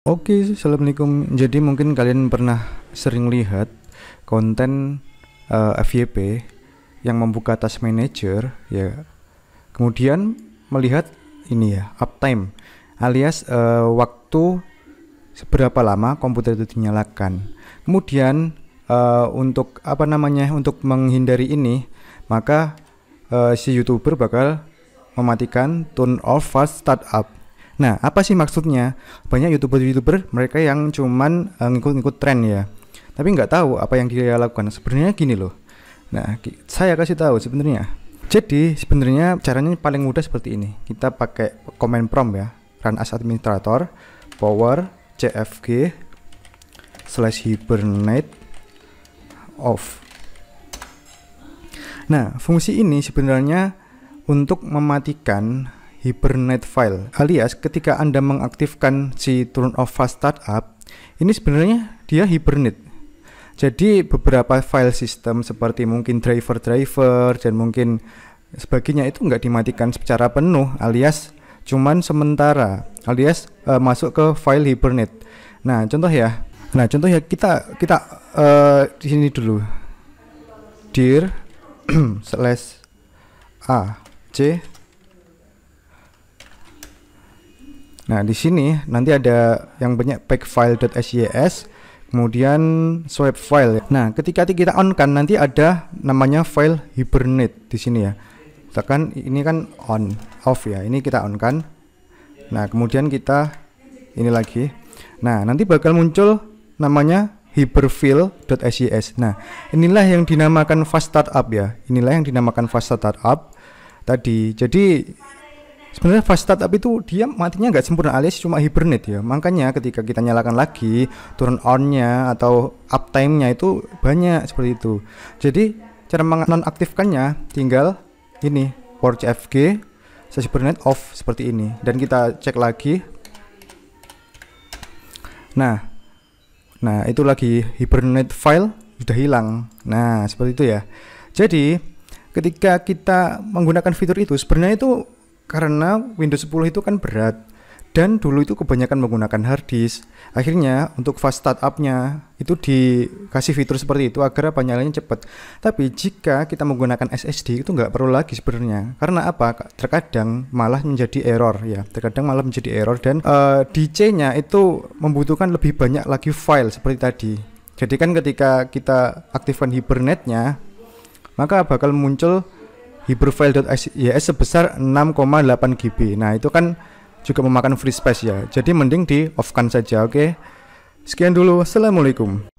Oke, assalamualaikum. Jadi mungkin kalian pernah sering lihat konten FYP yang membuka task manager ya. Kemudian melihat ini ya, uptime alias waktu seberapa lama komputer itu dinyalakan. Kemudian untuk apa namanya? Untuk menghindari ini, maka si YouTuber bakal mematikan turn off fast startup. Nah, apa sih maksudnya? Banyak YouTuber mereka yang cuman ngikut-ngikut tren ya, tapi nggak tahu apa yang dia lakukan. Sebenarnya gini loh. Nah, saya kasih tahu sebenarnya. Jadi sebenarnya caranya paling mudah seperti ini. Kita pakai command prompt ya, run as administrator, power cfg /hibernate off. Nah, fungsi ini sebenarnya untuk mematikan Hibernate file, alias ketika Anda mengaktifkan si turn off fast startup, ini sebenarnya dia hibernate. Jadi beberapa file system seperti mungkin driver dan mungkin sebagainya itu nggak dimatikan secara penuh, alias cuman sementara, alias masuk ke file hibernate. Nah contoh ya, kita di sini dulu, dir /ac. Nah, di sini nanti ada yang banyak packfile.sys, kemudian swipe file. Nah, ketika kita on kan nanti ada namanya file hibernate di sini ya. Misalkan ini kan on, off ya. Ini kita on kan. Nah, kemudian kita ini lagi. Nah, nanti bakal muncul namanya hiberfile.sys. Nah, inilah yang dinamakan fast startup ya. Inilah yang dinamakan fast startup tadi. Jadi sebenarnya fast startup itu dia matinya nggak sempurna, alias cuma hibernate ya. Makanya ketika kita nyalakan lagi, turn on-nya atau uptime-nya itu banyak seperti itu. Jadi cara menonaktifkannya tinggal ini, power cfg /hibernate off seperti ini. Dan kita cek lagi. Nah itu lagi hibernate file sudah hilang. Nah seperti itu ya. Jadi ketika kita menggunakan fitur itu sebenarnya itu karena Windows 10 itu kan berat dan dulu itu kebanyakan menggunakan hard disk. Akhirnya untuk fast startup-nya itu dikasih fitur seperti itu agar apa, nyalanya cepat. Tapi jika kita menggunakan SSD itu nggak perlu lagi sebenarnya. Karena apa? Terkadang malah menjadi error ya. Dan DC-nya itu membutuhkan lebih banyak lagi file seperti tadi. Jadi kan ketika kita aktifkan hibernate-nya, maka bakal muncul hiberfile.sys sebesar 6,8 GB. Nah itu kan juga memakan free space ya. Jadi mending di off kan saja. Oke. Sekian dulu. Assalamualaikum.